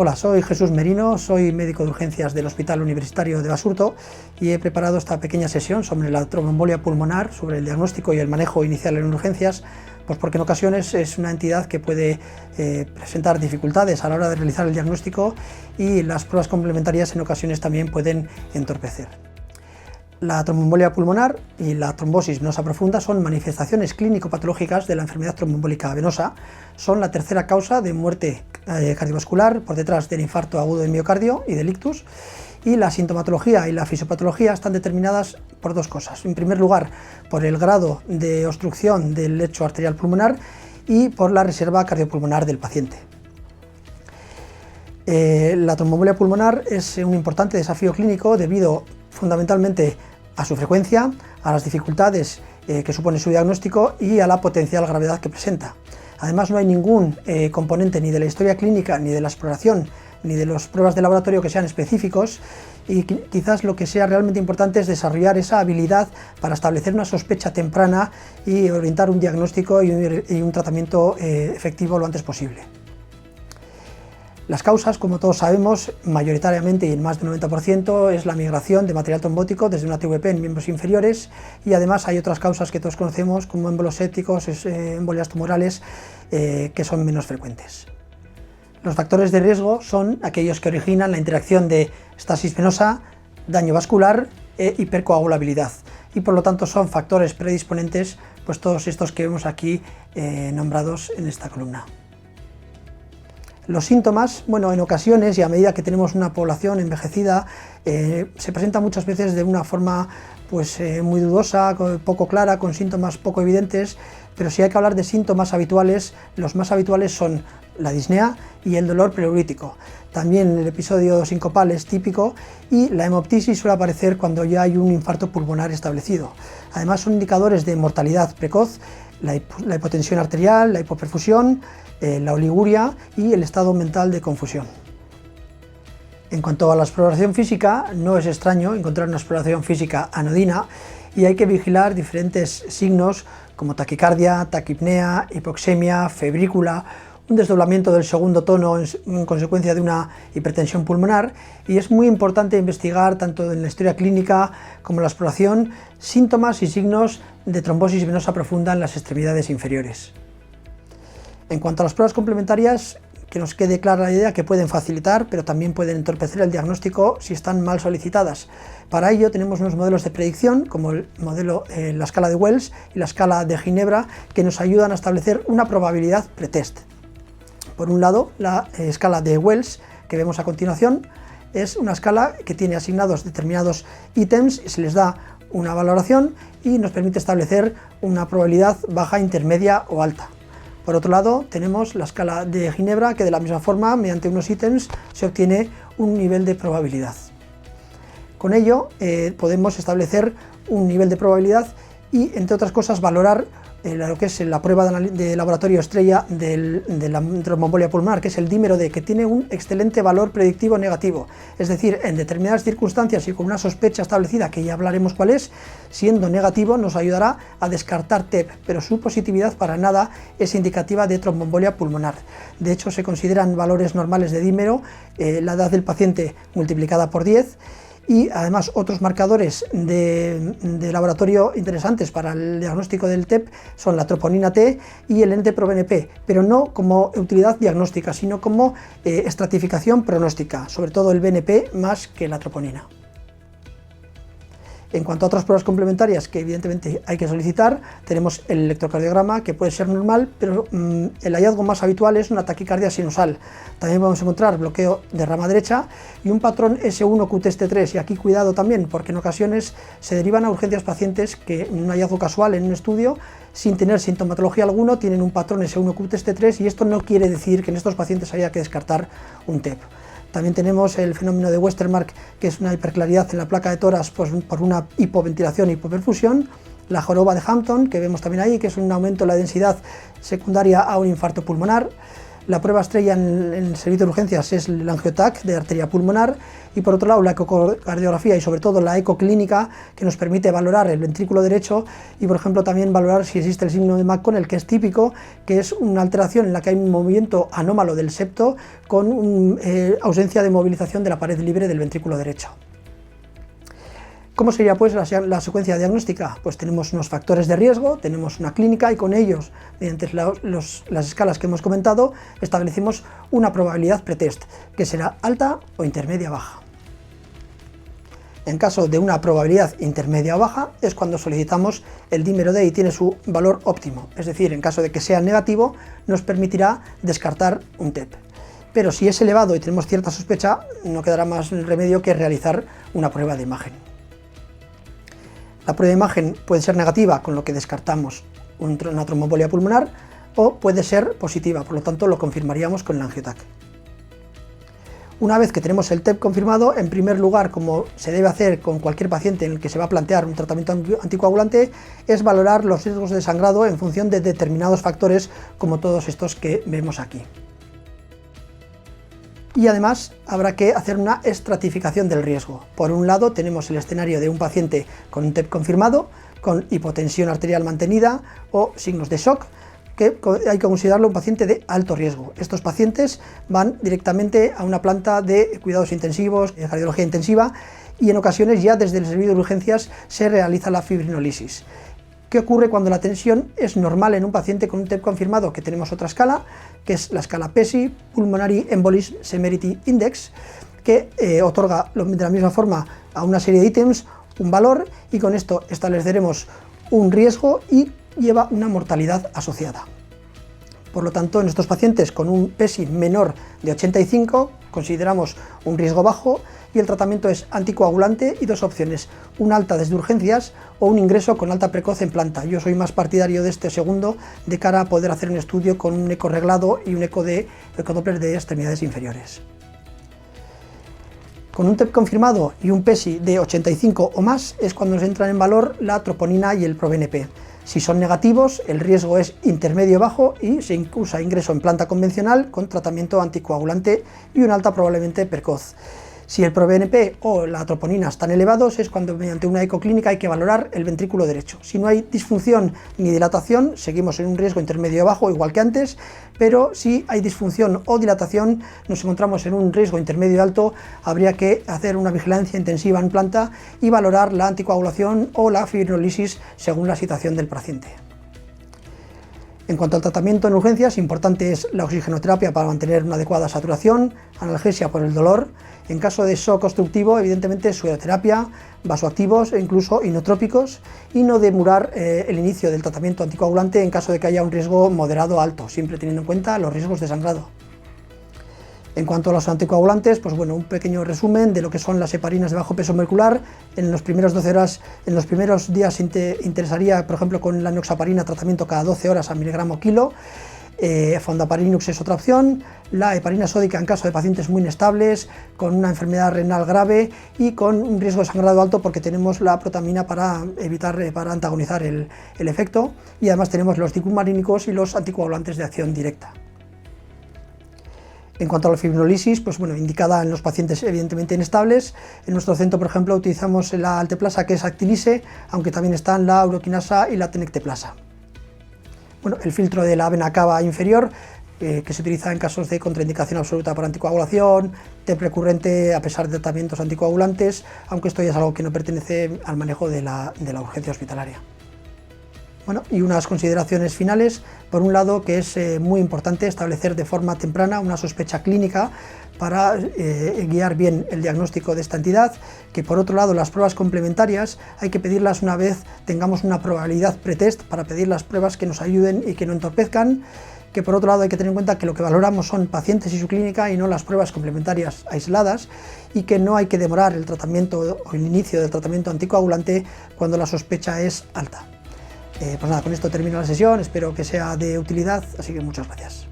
Hola, soy Jesús Merino, soy médico de urgencias del Hospital Universitario de Basurto y he preparado esta pequeña sesión sobre la tromboembolia pulmonar, sobre el diagnóstico y el manejo inicial en urgencias, pues porque en ocasiones es una entidad que puede presentar dificultades a la hora de realizar el diagnóstico y las pruebas complementarias en ocasiones también pueden entorpecer. La tromboembolia pulmonar y la trombosis venosa profunda son manifestaciones clínico-patológicas de la enfermedad tromboembólica venosa. Son la tercera causa de muerte cardiovascular por detrás del infarto agudo de miocardio y del ictus, y la sintomatología y la fisiopatología están determinadas por dos cosas. En primer lugar, por el grado de obstrucción del lecho arterial pulmonar y por la reserva cardiopulmonar del paciente. La tromboembolia pulmonar es un importante desafío clínico debido fundamentalmente a su frecuencia, a las dificultades que supone su diagnóstico y a la potencial gravedad que presenta. Además, no hay ningún componente ni de la historia clínica, ni de la exploración, ni de las pruebas de laboratorio que sean específicos, y quizás lo que sea realmente importante es desarrollar esa habilidad para establecer una sospecha temprana y orientar un diagnóstico y un tratamiento efectivo lo antes posible. Las causas, como todos sabemos, mayoritariamente y en más del 90% es la migración de material trombótico desde una TVP en miembros inferiores, y además hay otras causas que todos conocemos como émbolos sépticos, embolias tumorales, que son menos frecuentes. Los factores de riesgo son aquellos que originan la interacción de estasis venosa, daño vascular e hipercoagulabilidad, y por lo tanto son factores predisponentes, pues todos estos que vemos aquí nombrados en esta columna. Los síntomas, bueno, en ocasiones y a medida que tenemos una población envejecida, se presentan muchas veces de una forma pues, muy dudosa, poco clara, con síntomas poco evidentes, pero si hay que hablar de síntomas habituales, los más habituales son la disnea y el dolor pleurítico. También el episodio sincopal es típico y la hemoptisis suele aparecer cuando ya hay un infarto pulmonar establecido. Además son indicadores de mortalidad precoz, la hipotensión arterial, la hipoperfusión, la oliguria y el estado mental de confusión. En cuanto a la exploración física, no es extraño encontrar una exploración física anodina y hay que vigilar diferentes signos como taquicardia, taquipnea, hipoxemia, febrícula, un desdoblamiento del segundo tono en consecuencia de una hipertensión pulmonar, y es muy importante investigar tanto en la historia clínica como en la exploración síntomas y signos de trombosis venosa profunda en las extremidades inferiores. En cuanto a las pruebas complementarias, que nos quede clara la idea que pueden facilitar, pero también pueden entorpecer el diagnóstico si están mal solicitadas. Para ello tenemos unos modelos de predicción, como el modelo, la escala de Wells y la escala de Ginebra, que nos ayudan a establecer una probabilidad pretest. Por un lado, la escala de Wells, que vemos a continuación, es una escala que tiene asignados determinados ítems, se les da una valoración y nos permite establecer una probabilidad baja, intermedia o alta. Por otro lado, tenemos la escala de Ginebra, que de la misma forma, mediante unos ítems, se obtiene un nivel de probabilidad. Con ello, podemos establecer un nivel de probabilidad y, entre otras cosas, valorar lo que es la prueba de laboratorio estrella de la tromboembolia pulmonar, que es el dímero D, que tiene un excelente valor predictivo negativo. Es decir, en determinadas circunstancias y con una sospecha establecida, que ya hablaremos cuál es, siendo negativo nos ayudará a descartar TEP, pero su positividad para nada es indicativa de tromboembolia pulmonar. De hecho, se consideran valores normales de dímero, la edad del paciente multiplicada por 10, y además otros marcadores de laboratorio interesantes para el diagnóstico del TEP son la troponina T y el NT-proBNP, pero no como utilidad diagnóstica, sino como estratificación pronóstica, sobre todo el BNP más que la troponina. En cuanto a otras pruebas complementarias que evidentemente hay que solicitar, tenemos el electrocardiograma, que puede ser normal, pero el hallazgo más habitual es una taquicardia sinusal. También vamos a encontrar bloqueo de rama derecha y un patrón S1QTST3, y aquí cuidado también, porque en ocasiones se derivan a urgencias pacientes que en un hallazgo casual en un estudio, sin tener sintomatología alguna, tienen un patrón S1QTST3, y esto no quiere decir que en estos pacientes haya que descartar un TEP. También tenemos el fenómeno de Westermarck, que es una hiperclaridad en la placa de tórax pues, por una hipoventilación y hipoperfusión. La joroba de Hampton, que vemos también ahí, que es un aumento de la densidad secundaria a un infarto pulmonar. La prueba estrella en el servicio de urgencias es el angiotac de arteria pulmonar y por otro lado la ecocardiografía y sobre todo la ecoclínica, que nos permite valorar el ventrículo derecho y por ejemplo también valorar si existe el síndrome de McConnell, que es típico, que es una alteración en la que hay un movimiento anómalo del septo con ausencia de movilización de la pared libre del ventrículo derecho. ¿Cómo sería pues la secuencia diagnóstica? Pues tenemos unos factores de riesgo, tenemos una clínica y con ellos, mediante las escalas que hemos comentado, establecimos una probabilidad pretest, que será alta o intermedia baja. En caso de una probabilidad intermedia o baja es cuando solicitamos el dímero D y tiene su valor óptimo, es decir, en caso de que sea negativo nos permitirá descartar un TEP. Pero si es elevado y tenemos cierta sospecha, no quedará más remedio que realizar una prueba de imagen. La prueba de imagen puede ser negativa, con lo que descartamos una tromboembolia pulmonar, o puede ser positiva, por lo tanto lo confirmaríamos con el angiotac. Una vez que tenemos el TEP confirmado, en primer lugar, como se debe hacer con cualquier paciente en el que se va a plantear un tratamiento anticoagulante, es valorar los riesgos de sangrado en función de determinados factores, como todos estos que vemos aquí. Y además habrá que hacer una estratificación del riesgo. Por un lado tenemos el escenario de un paciente con un TEP confirmado, con hipotensión arterial mantenida o signos de shock, que hay que considerarlo un paciente de alto riesgo. Estos pacientes van directamente a una planta de cuidados intensivos, de cardiología intensiva, y en ocasiones ya desde el servicio de urgencias se realiza la fibrinólisis. ¿Qué ocurre cuando la tensión es normal en un paciente con un TEP confirmado? Que tenemos otra escala, que es la escala PESI, Pulmonary Embolism Severity Index, que otorga de la misma forma a una serie de ítems un valor y con esto estableceremos un riesgo y lleva una mortalidad asociada. Por lo tanto, en estos pacientes con un PESI menor de 85 consideramos un riesgo bajo y el tratamiento es anticoagulante y dos opciones, un alta desde urgencias o un ingreso con alta precoz en planta. Yo soy más partidario de este segundo de cara a poder hacer un estudio con un eco reglado y un ecodoppler de extremidades inferiores. Con un TEP confirmado y un PESI de 85 o más es cuando nos entran en valor la troponina y el proBNP. Si son negativos, el riesgo es intermedio-bajo y se usa ingreso en planta convencional con tratamiento anticoagulante y una alta probablemente precoz. Si el proBNP o la troponina están elevados es cuando mediante una ecoclínica hay que valorar el ventrículo derecho. Si no hay disfunción ni dilatación, seguimos en un riesgo intermedio-bajo igual que antes, pero si hay disfunción o dilatación nos encontramos en un riesgo intermedio-alto, habría que hacer una vigilancia intensiva en planta y valorar la anticoagulación o la fibrinólisis según la situación del paciente. En cuanto al tratamiento en urgencias, importante es la oxigenoterapia para mantener una adecuada saturación, analgesia por el dolor. En caso de shock obstructivo, evidentemente sueroterapia, vasoactivos e incluso inotrópicos, y no demorar el inicio del tratamiento anticoagulante en caso de que haya un riesgo moderado o alto, siempre teniendo en cuenta los riesgos de sangrado. En cuanto a los anticoagulantes, pues bueno, un pequeño resumen de lo que son las heparinas de bajo peso molecular. En los primeros 12 horas, en los primeros días interesaría, por ejemplo, con la enoxaparina, tratamiento cada 12 horas a miligramo kilo. Fondaparinux es otra opción. La heparina sódica en caso de pacientes muy inestables, con una enfermedad renal grave y con un riesgo de sangrado alto, porque tenemos la protamina para antagonizar el efecto, y además tenemos los dicumarínicos y los anticoagulantes de acción directa. En cuanto a la fibrinólisis, pues bueno, indicada en los pacientes evidentemente inestables. En nuestro centro, por ejemplo, utilizamos la alteplasa, que es actilise, aunque también están la uroquinasa y la tenecteplasa. Bueno, el filtro de la vena cava inferior, que se utiliza en casos de contraindicación absoluta para anticoagulación, TEP recurrente a pesar de tratamientos anticoagulantes, aunque esto ya es algo que no pertenece al manejo de la urgencia hospitalaria. Bueno, y unas consideraciones finales. Por un lado, que es muy importante establecer de forma temprana una sospecha clínica para guiar bien el diagnóstico de esta entidad, que por otro lado las pruebas complementarias hay que pedirlas una vez tengamos una probabilidad pretest, para pedir las pruebas que nos ayuden y que no entorpezcan, que por otro lado hay que tener en cuenta que lo que valoramos son pacientes y su clínica y no las pruebas complementarias aisladas, y que no hay que demorar el tratamiento o el inicio del tratamiento anticoagulante cuando la sospecha es alta. Pues nada, con esto termino la sesión, espero que sea de utilidad, así que muchas gracias.